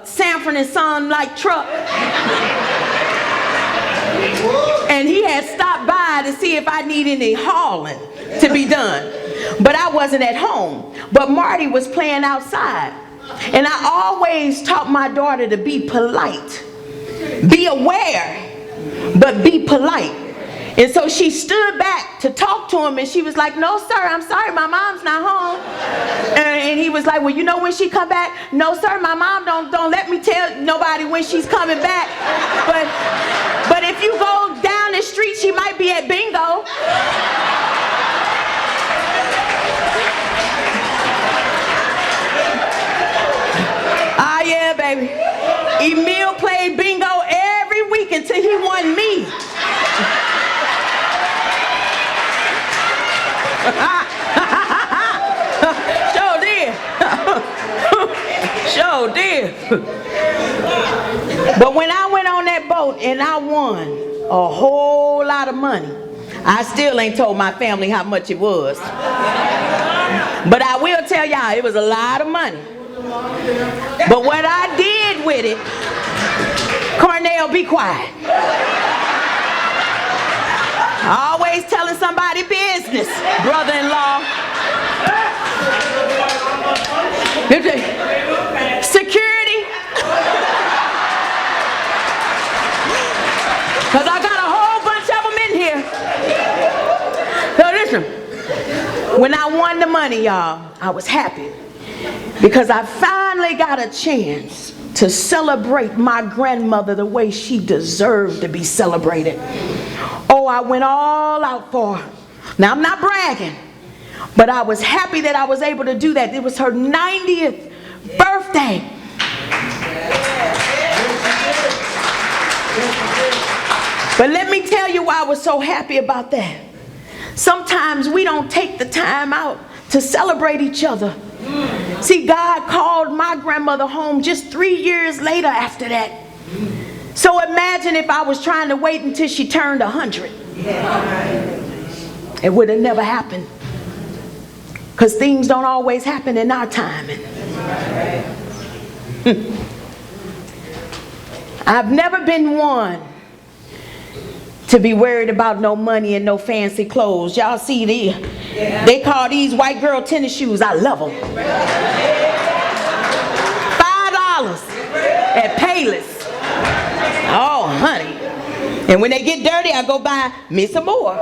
Sanford and Son like truck. And he had stopped by to see if I need any hauling to be done. But I wasn't at home. But Marty was playing outside. And I always taught my daughter to be polite. Be aware, but be polite. And so she stood back to talk to him, and she was like, "No, sir, I'm sorry, my mom's not home." And he was like, "Well, you know when she come back?" "No, sir, my mom don't let me tell nobody when she's coming back. But if you go down the street, she might be at bingo." Ah, yeah, baby. Emil played bingo every week until he won me. Sure did. Sure did. But when I went on that boat and I won a whole lot of money, I still ain't told my family how much it was. But I will tell y'all, it was a lot of money. But what I did with it, Cornell, be quiet. Always telling somebody business, brother-in-law. Security. Because I got a whole bunch of them in here. So listen, when I won the money, y'all, I was happy. Because I finally got a chance to celebrate my grandmother the way she deserved to be celebrated. Oh, I went all out for her. Now, I'm not bragging, but I was happy that I was able to do that. It was her 90th birthday. But let me tell you why I was so happy about that. Sometimes we don't take the time out to celebrate each other. See, God called my grandmother home just 3 years later after that. So imagine if I was trying to wait until she turned 100. It would have never happened. Because things don't always happen in our timing. I've never been one to be worried about no money and no fancy clothes. Y'all see these? They call these white girl tennis shoes. I love them. $5 at Payless. Oh, honey. And when they get dirty, I go buy me some more. $5.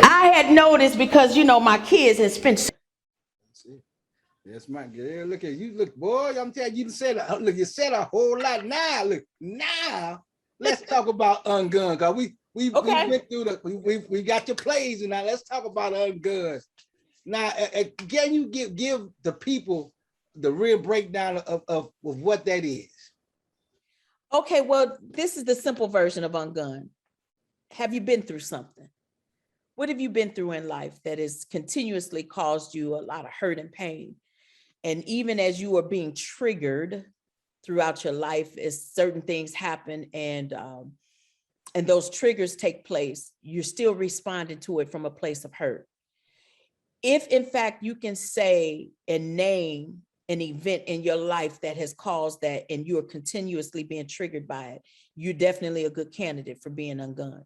I had noticed because, you know, my kids had spent. That's my girl. Look at you. Look, boy, I'm telling you, you said look, you said a whole lot now. Look, now let's talk about Ungunned. Cause we went through we got your plays, and now let's talk about Ungunned. Now, can you give the people the real breakdown of what that is? Okay, well, this is the simple version of Ungunned. Have you been through something? What have you been through in life that has continuously caused you a lot of hurt and pain? And even as you are being triggered throughout your life, as certain things happen and those triggers take place, you're still responding to it from a place of hurt. If in fact you can say and name an event in your life that has caused that and you're continuously being triggered by it, you're definitely a good candidate for being Ungunned.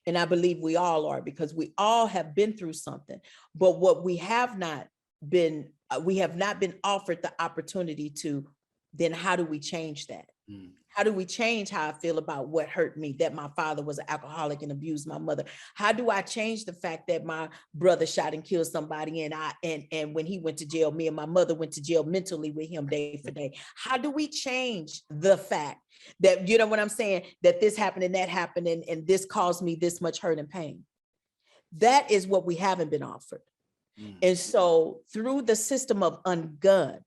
And I believe we all are, because we all have been through something. But what we have not been offered the opportunity to, then how do we change that? How do we change how I feel about what hurt me, that my father was an alcoholic and abused my mother? How do I change the fact that my brother shot and killed somebody and when he went to jail, me and my mother went to jail mentally with him day for day? How do we change the fact that, you know what I'm saying, that this happened and that happened and this caused me this much hurt and pain? That is what we haven't been offered. And so through the system of Ungunned,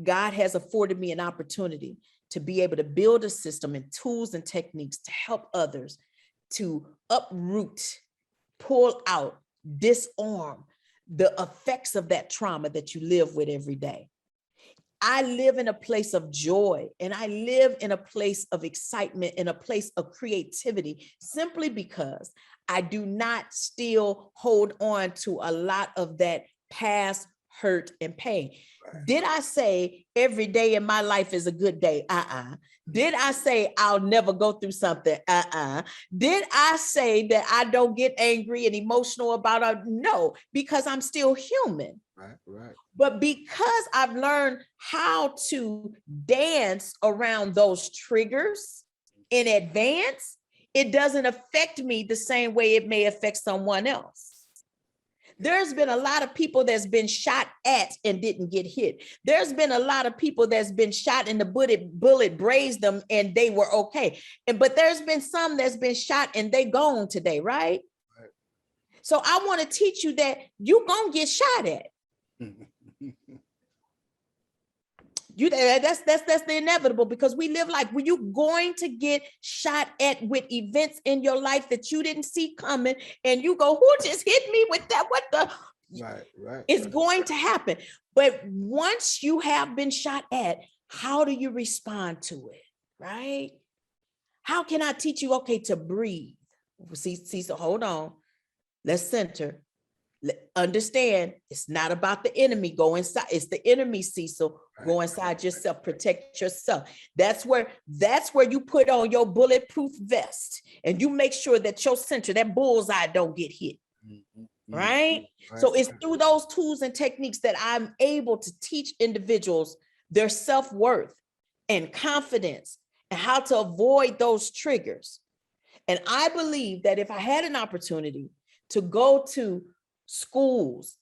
God has afforded me an opportunity to be able to build a system and tools and techniques to help others to uproot, pull out, disarm the effects of that trauma that you live with every day. I live in a place of joy, and I live in a place of excitement, in a place of creativity, simply because I do not still hold on to a lot of that past hurt and pain. Right. Did I say every day in my life is a good day? Did I say I'll never go through something? Did I say that I don't get angry and emotional about it? No, because I'm still human. Right. But because I've learned how to dance around those triggers in advance, it doesn't affect me the same way it may affect someone else. There's been a lot of people that's been shot at and didn't get hit. There's been a lot of people that's been shot and the bullet grazed them and they were okay. But there's been some that's been shot and they gone today, right? So I want to teach you that you're gonna get shot at. That's the inevitable, because we live life where you're going to get shot at with events in your life that you didn't see coming, and you go, who just hit me with that? What the? Right. It's going to happen. But once you have been shot at, how do you respond to it? Right? How can I teach you, okay, to breathe? See, so hold on. Let's center. Understand, it's not about the enemy. Go inside. It's the enemy, Cecil. Go inside yourself, protect yourself. That's where you put on your bulletproof vest and you make sure that your center, that bullseye, don't get hit. Right? So it's through those tools and techniques that I'm able to teach individuals their self-worth and confidence and how to avoid those triggers. And I believe that if I had an opportunity to go to schools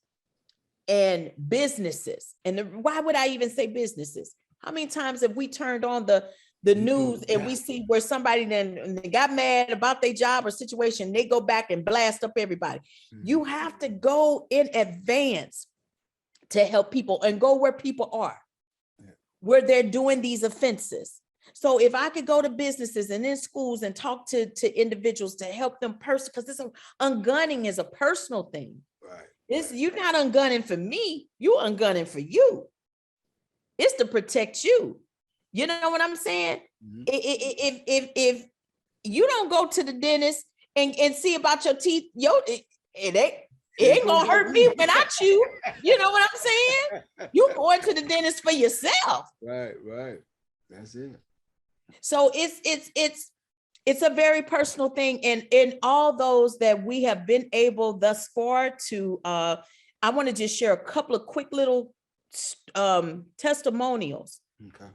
and businesses, and why would I even say businesses? How many times have we turned on the news and we see where somebody then got mad about their job or situation, they go back and blast up everybody. You have to go in advance to help people and go where people are, where they're doing these offenses. So if I could go to businesses and in schools and talk to individuals to help them because ungunning is a personal thing. Right. You're not ungunning for me, you're ungunning for you. It's to protect you. You know what I'm saying? If you don't go to the dentist and see about your teeth, it ain't gonna hurt me when I chew. You know what I'm saying? You going to the dentist for yourself. Right. That's it. So it's a very personal thing. And in all those that we have been able thus far to, I want to just share a couple of quick little testimonials. Okay.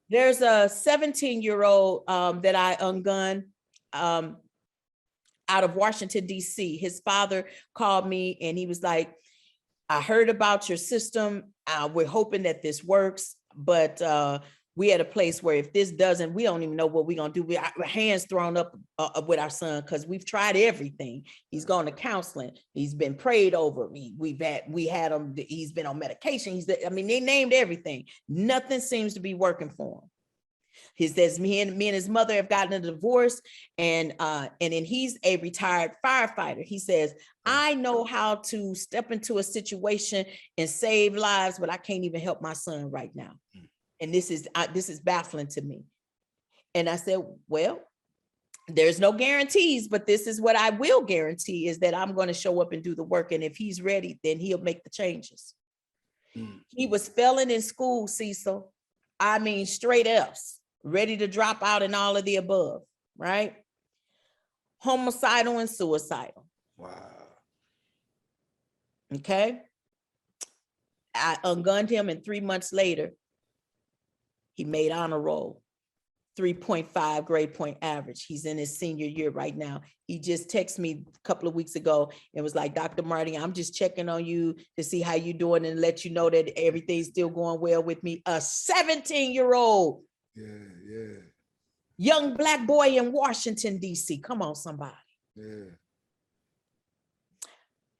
There's a 17-year-old that I ungunned out of Washington, D.C. His father called me and he was like, I heard about your system. We're hoping that this works, but we at a place where if this doesn't, we don't even know what we're going to do. Our hands thrown up with our son because we've tried everything. He's gone to counseling. He's been prayed over. We had him. He's been on medication. They named everything. Nothing seems to be working for him. He says me and his mother have gotten a divorce, and then he's a retired firefighter. He says, I know how to step into a situation and save lives, but I can't even help my son right now. And this is baffling to me. And I said, well, there's no guarantees, but this is what I will guarantee is that I'm going to show up and do the work. And if he's ready, then he'll make the changes. He was failing in school, Cecil. Straight F's, ready to drop out and all of the above, right? Homicidal and suicidal. Wow. Okay. I ungunned him, and 3 months later, he made honor roll, 3.5 grade point average. He's in his senior year right now. He just texted me a couple of weeks ago and was like, Dr. Marty, I'm just checking on you to see how you're doing and let you know that everything's still going well with me. A 17-year-old young Black boy in Washington, D.C. Come on, somebody. Yeah.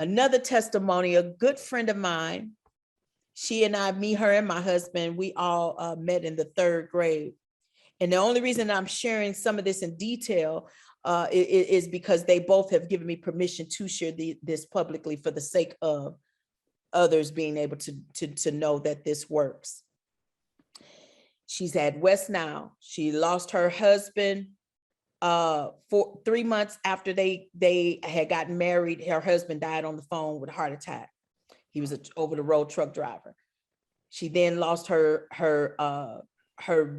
Another testimony, a good friend of mine, she and I, me, her, and my husband, we all met in the 3rd grade. And the only reason I'm sharing some of this in detail is because they both have given me permission to share this publicly for the sake of others being able to know that this works. She's had West now. She lost her husband for 3 months after they had gotten married. Her husband died on the phone with a heart attack. He was an over-the-road truck driver. She then lost her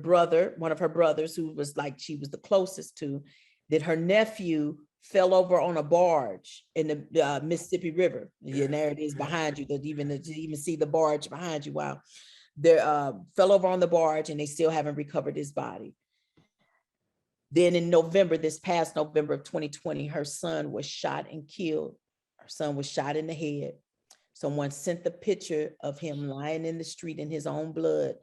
brother, one of her brothers, who was like she was the closest to. That her nephew fell over on a barge in the Mississippi River. Yeah, and there it is behind you. That even see the barge behind you. Wow, they fell over on the barge, and they still haven't recovered his body. Then in November, this past November of 2020, her son was shot and killed. Her son was shot in the head. Someone sent the picture of him lying in the street in his own blood.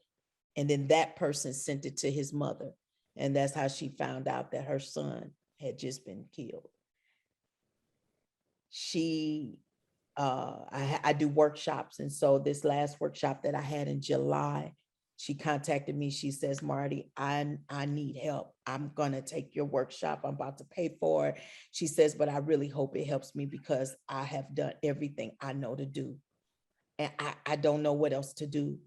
And then that person sent it to his mother. And that's how she found out that her son had just been killed. I do workshops. And so this last workshop that I had in July, she contacted me. She says, Marty, I need help. I'm going to take your workshop. I'm about to pay for it. She says, but I really hope it helps me because I have done everything I know to do. And I don't know what else to do,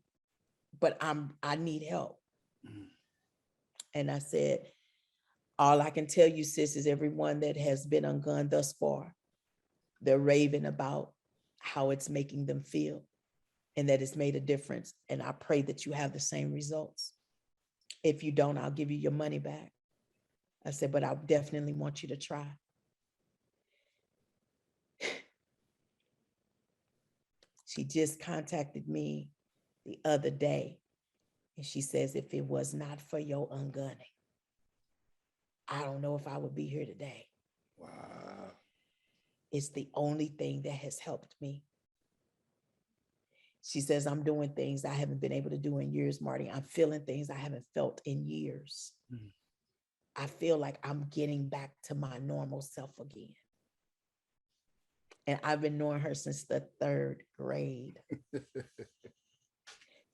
but I need help. Mm-hmm. And I said, all I can tell you, sis, is everyone that has been ungunned thus far, they're raving about how it's making them feel. And that it's made a difference. And I pray that you have the same results. If you don't, I'll give you your money back. I said, but I definitely want you to try. She just contacted me the other day. And she says, if it was not for your ungunning, I don't know if I would be here today. Wow. It's the only thing that has helped me. She says, I'm doing things I haven't been able to do in years, Marty. I'm feeling things I haven't felt in years. Mm-hmm. I feel like I'm getting back to my normal self again. And I've been knowing her since the 3rd grade.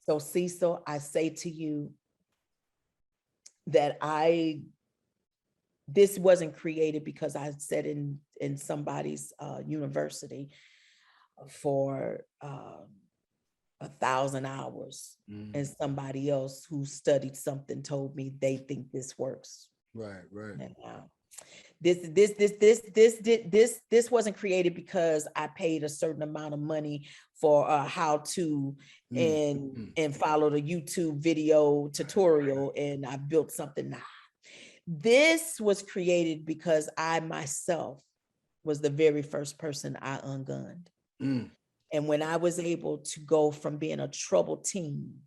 So Cecil, I say to you that this wasn't created because I sat in somebody's university for 1,000 hours, and somebody else who studied something told me they think this works. Right. And this wasn't created because I paid a certain amount of money for how to and followed a YouTube video tutorial, and I built something. Now, this was created because I myself was the very first person I ungunned. And when I was able to go from being a troubled teen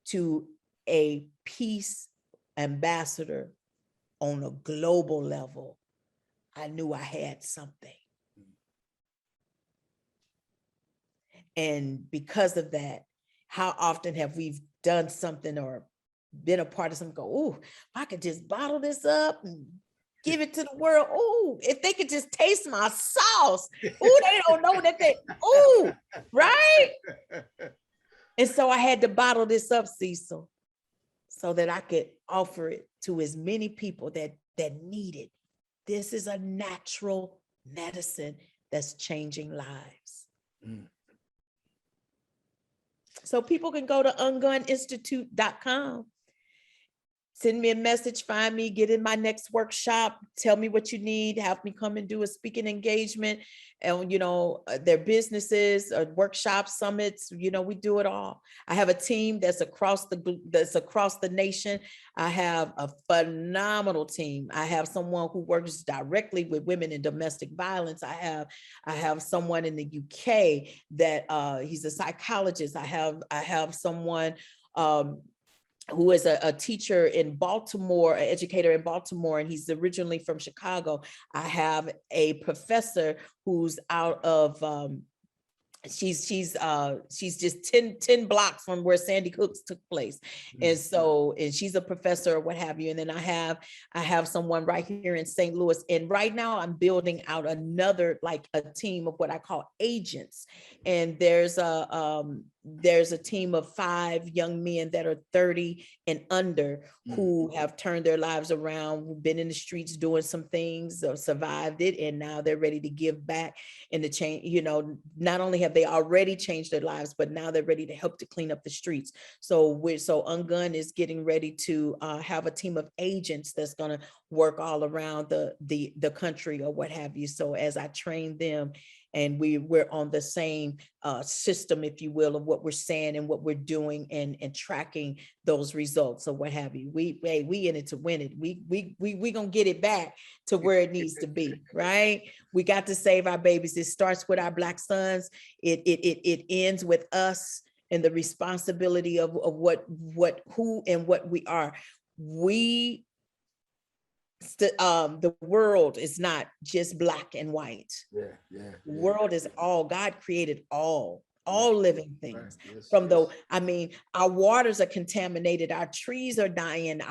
to a peace ambassador on a global level, I knew I had something. And because of that, how often have we done something or been a part of something, go, oh, if I could just bottle this up and give it to the world. Oh, if they could just taste my sauce. Oh, they don't know that right? And so I had to bottle this up, Cecil, so that I could offer it to as many people that need it. This is a natural medicine that's changing lives. So people can go to unguninstitute.com. Send me a message, find me, get in my next workshop, tell me what you need, have me come and do a speaking engagement, and, their businesses or workshops, summits, we do it all. I have a team that's across the nation. I have a phenomenal team. I have someone who works directly with women in domestic violence. I have someone in the UK that he's a psychologist. I have someone who is a teacher in Baltimore, an educator in Baltimore, and he's originally from Chicago. I have a professor who's out of, she's just 10 blocks from where Sandy Hook took place. And so, and she's a professor or what have you. And then I have someone right here in St. Louis. And right now I'm building out another, like a team of what I call agents. And there's there's a team of 5 young men that are 30 and under who have turned their lives around, who've been in the streets doing some things, survived it, and now they're ready to give back and to change. You know, not only have they already changed their lives, but now they're ready to help to clean up the streets. So Ungun is getting ready to have a team of agents that's going to work all around the country or what have you. So as I train them, and we're on the same system, if you will, of what we're saying and what we're doing, and tracking those results or what have you. We in it to win it. We gonna get it back to where it needs to be, right? We got to save our babies. It starts with our Black sons. It ends with us and the responsibility of who and what we are. The world is not just black and white. Yeah. The world is all. God created all living things. Right. Yes, From yes. our waters are contaminated, our trees are dying,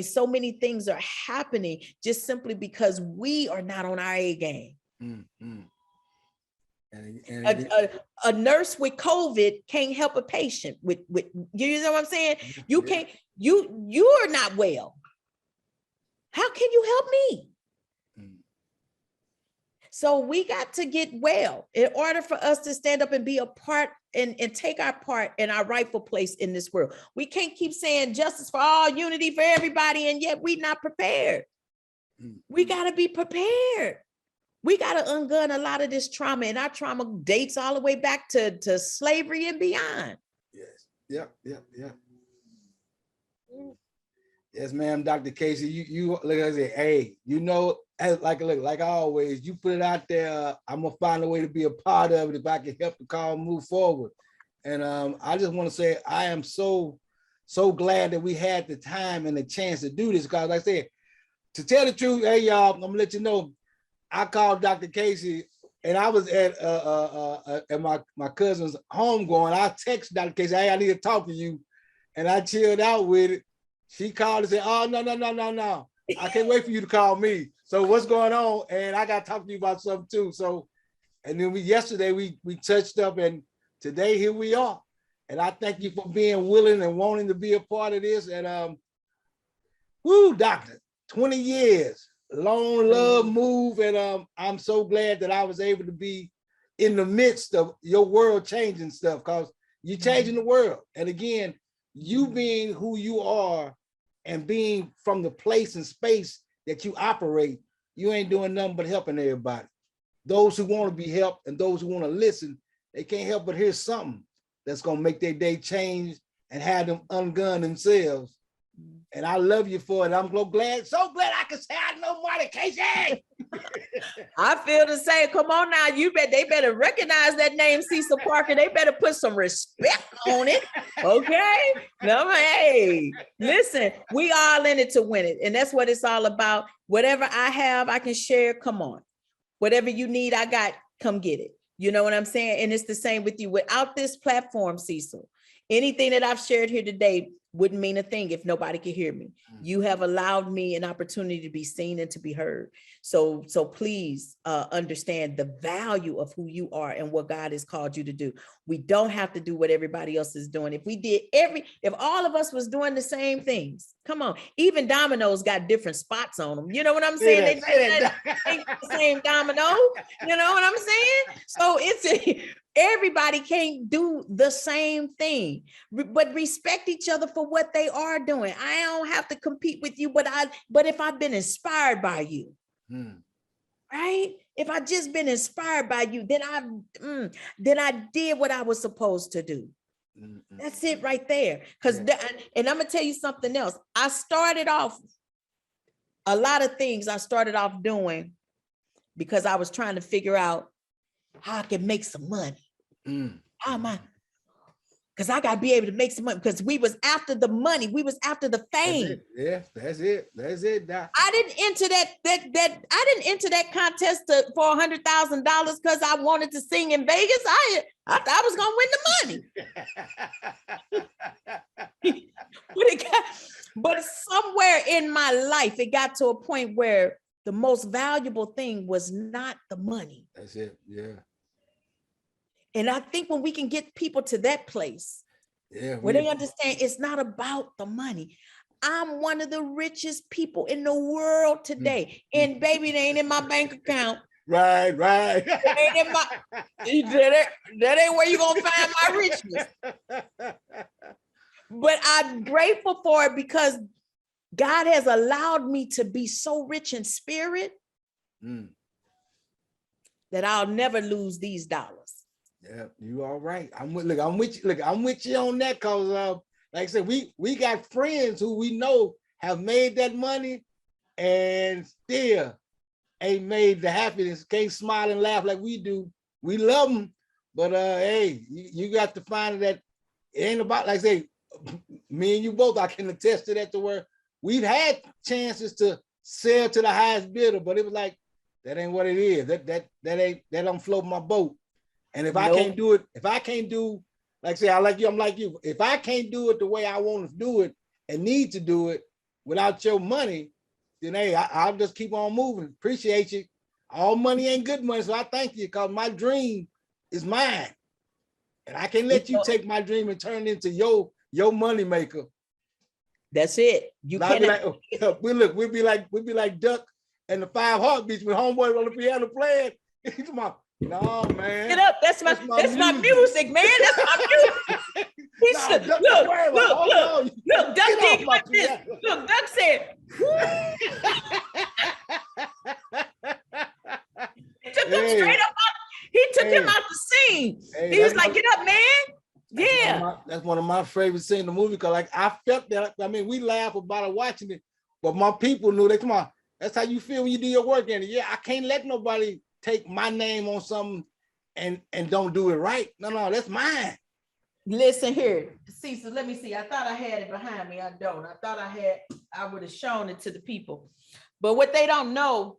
so many things are happening just simply because we are not on our A game. Mm-hmm. A nurse with COVID can't help a patient with you know what I'm saying? You can't, you are not well. How can you help me? So we got to get well in order for us to stand up and be a part and take our part in our rightful place in this world. We can't keep saying justice for all, unity for everybody, and yet we're not prepared. We got to be prepared. We got to ungun a lot of this trauma, and our trauma dates all the way back to slavery and beyond. Yes. Yeah. Yes, ma'am, Dr. Casey. You look, I say, hey, you know, like always, you put it out there. I'm gonna find a way to be a part of it if I can help the cause move forward. And I just want to say I am so glad that we had the time and the chance to do this, because like I said, to tell the truth, hey y'all, I'm gonna let you know, I called Dr. Casey and I was at my cousin's home going. I texted Dr. Casey, hey, I need to talk to you, and I chilled out with it. She called and said, oh, no. I can't wait for you to call me. So what's going on? And I got to talk to you about something too. So, and then yesterday we touched up, and today here we are. And I thank you for being willing and wanting to be a part of this. And doctor, 20 years, long love move. And I'm so glad that I was able to be in the midst of your world changing stuff, because you're changing the world. And again, you being who you are and being from the place and space that you operate, you ain't doing nothing but helping everybody. Those who want to be helped and those who want to listen, they can't help but hear something that's going to make their day change and have them ungun themselves. And I love you for it. I'm so glad I can say I know Marty Casey. I feel the same. Come on now, they better recognize that name, Cecil Parker. They better put some respect on it. Okay. No, hey, listen, we all in it to win it. And that's what it's all about. Whatever I have, I can share. Come on. Whatever you need, I got, come get it. You know what I'm saying? And it's the same with you. Without this platform, Cecil, anything that I've shared here today wouldn't mean a thing if nobody could hear me. You have allowed me an opportunity to be seen and to be heard. So please understand the value of who you are and what God has called you to do. We don't have to do what everybody else is doing. If all of us was doing the same things, come on, even dominoes got different spots on them. You know what I'm saying? They ain't the same domino. You know what I'm saying? So everybody can't do the same thing, but respect each other for what they are doing. I don't have to compete with you, but if I've been inspired by you, right? If I just been inspired by you, then I did what I was supposed to do. That's it right there. And I'm gonna tell you something else. I started off a lot of things I started off doing because I was trying to figure out how I can make some money. How am I? Because I got to be able to make some money, because we was after the money. We was after the fame. That's it. Doc. I didn't enter that contest for $100,000 because I wanted to sing in Vegas. I thought I was going to win the money. But somewhere in my life, it got to a point where the most valuable thing was not the money. That's it. Yeah. And I think when we can get people to that place, Yeah, where they understand it's not about the money. I'm one of the richest people in the world today. And baby, it ain't in my bank account. Right. It ain't in my, that ain't where you're gonna find my richness. But I'm grateful for it because God has allowed me to be so rich in spirit that I'll never lose these dollars. Yeah, you all right. I'm with you. Look, I'm with you on that because like I said, we got friends who we know have made that money and still ain't made the happiness, can't smile and laugh like we do. We love them, but hey, you got to find that it ain't about, like I say, me and you both, I can attest to that, to where we've had chances to sell to the highest bidder, but it was like, that ain't what it is. That don't float my boat. And if I can't do it, like I say, I'm like you. If I can't do it the way I want to do it and need to do it without your money, then hey, I'll just keep on moving. Appreciate you. All money ain't good money, so I thank you because my dream is mine. And I can't let you take my dream and turn it into your money maker. That's it. You can't. Like, we'll be like Duck and the Five Heartbeats with homeboy on the piano playing. Come on. No, man. Get up. That's my music, man. That's my music. Look, Duck did like this. Look, Duck said, he took him straight up. He took him out the scene. He was like, get up, man. Yeah. That's one of my favorite scenes in the movie because like I felt that. I mean, we laugh about it watching it, but my people knew come on, that's how you feel when you do your work in it. Yeah, I can't let nobody take my name on something and don't do it right. No, that's mine. Listen here, Cecil, let me see. I thought I had it behind me. I don't. I thought I would have shown it to the people. But what they don't know,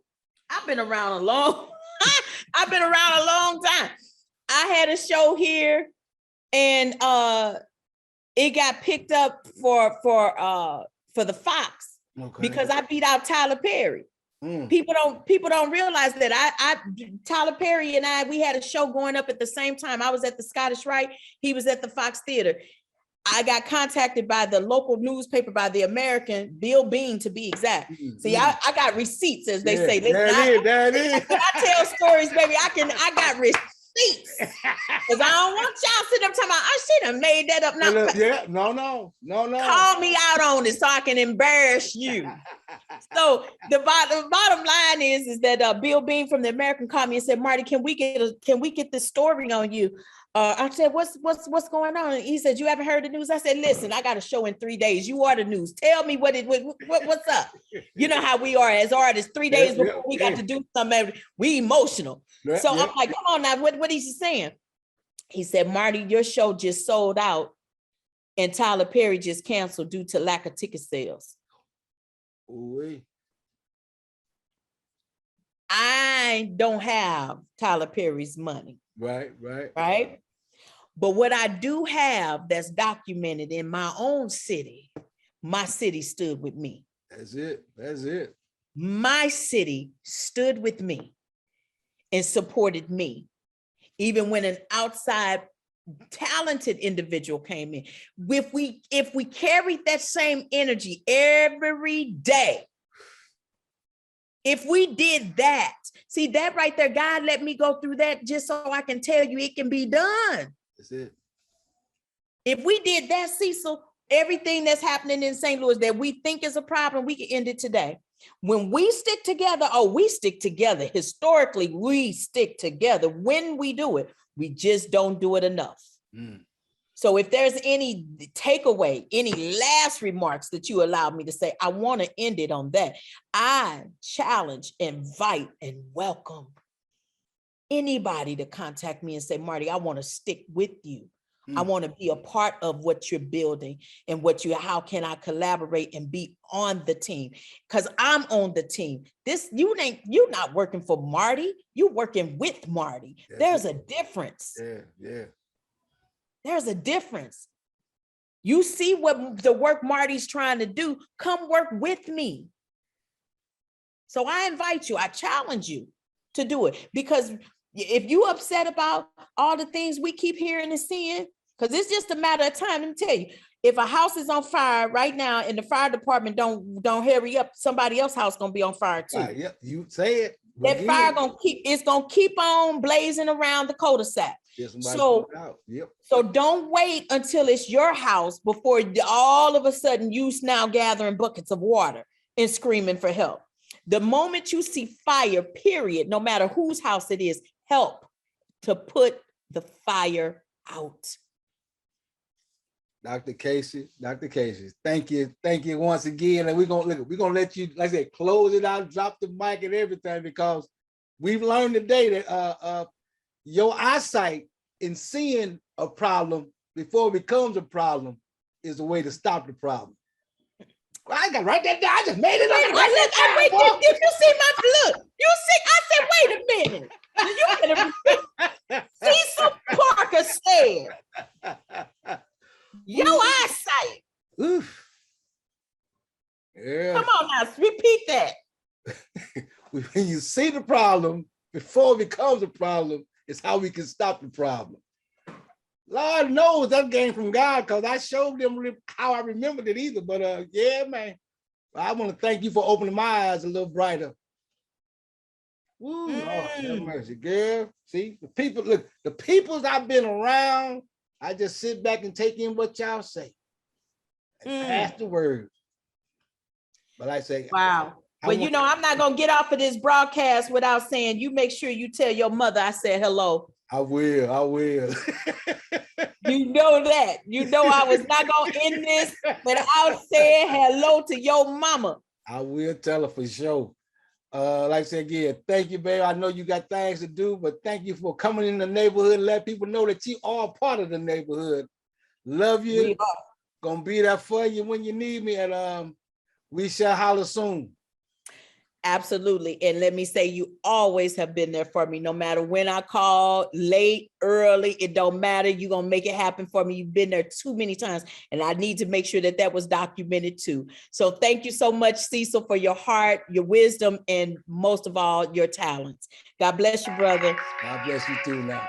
I've been around a long time. I had a show here and it got picked up for the Fox because I beat out Tyler Perry. People don't realize that Tyler Perry and we had a show going up at the same time. I was at the Scottish Rite. He was at the Fox Theater. I got contacted by the local newspaper, by the American, Bill Bean to be exact. See, I got receipts, as they say. Listen, that is. When I tell stories, baby, I got receipts. Because I don't want y'all sitting up talking about, I should have made that up. No. Call me out on it so I can embarrass you. So the bottom line is that Bill Bean from the American called me and said, Marty, can we get this story on you? I said, what's going on? And he said, you haven't heard the news? I said, listen, I got a show in 3 days. You are the news. Tell me what's up. You know how we are as artists. 3 days before we got to do something, we emotional. So I'm like, come on now, what is he saying? He said, Marty, your show just sold out and Tyler Perry just canceled due to lack of ticket sales. Ooh-wee. I don't have Tyler Perry's money. Right. But what I do have that's documented in my own city, my city stood with me. That's it. My city stood with me and supported me, even when an outside talented individual came in. If we carried that same energy every day, if we did that, see that right there, God let me go through that just so I can tell you it can be done. That's it. If we did that, Cecil, everything that's happening in St. Louis that we think is a problem, we can end it today. When we stick together, we stick together. Historically, we stick together. When we do it, we just don't do it enough. So if there's any takeaway, any last remarks that you allowed me to say, I want to end it on that. I challenge, invite, and welcome anybody to contact me and say, Marty, I want to stick with you. I want to be a part of what you're building and how can I collaborate and be on the team? Because I'm on the team. You're not working for Marty. You're working with Marty. There's a difference. Yeah. There's a difference. You see what the work Marty's trying to do, come work with me. So I invite you, I challenge you to do it because If you upset about all the things we keep hearing and seeing, because it's just a matter of time. Let me tell you, if a house is on fire right now and the fire department don't hurry up, somebody else's house gonna be on fire too. Right, yep, you say it. That fire gonna keep on blazing around the cul-de-sac. So, yep. So don't wait until it's your house before all of a sudden you now gathering buckets of water and screaming for help. The moment you see fire, period, no matter whose house it is, help to put the fire out. Dr. Casey, thank you once again. And we're gonna let you, like I said, close it out, drop the mic and everything, because we've learned today that your eyesight in seeing a problem before it becomes a problem is the way to stop the problem. I got to write that down. I just made it up. Did you see my look? You see, I said, wait a minute. You Cecil Parker said, your eyesight. Oof. Yeah. Come on now, repeat that. When you see the problem before it becomes a problem, it's how we can stop the problem. Lord knows that came from God, because I showed them how I remembered it either. But yeah, man, I want to thank you for opening my eyes a little brighter. Woo, Lord, have mercy, girl. See, the people, look, the peoples I've been around, I just sit back and take in what y'all say and pass the word. But I say, wow. Well, you know, I'm not going to get off of this broadcast without saying, you make sure you tell your mother I said hello. I will. You know that. You know I was not going to end this without saying hello to your mama. I will tell her for sure. Like I said again, thank you, babe. I know you got things to do, but thank you for coming in the neighborhood and let people know that you are part of the neighborhood. Love you. We are. Gonna be there for you when you need me, and we shall holler soon. Absolutely. And let me say, you always have been there for me, no matter when I call, late, early, it don't matter. You're going to make it happen for me. You've been there too many times, and I need to make sure that that was documented too. So thank you so much, Cecil, for your heart, your wisdom, and most of all, your talents. God bless you, brother. God bless you too now.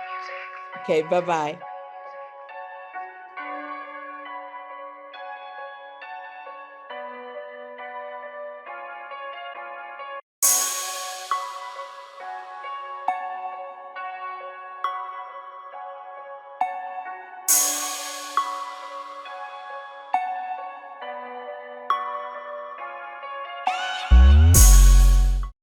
Okay, bye-bye.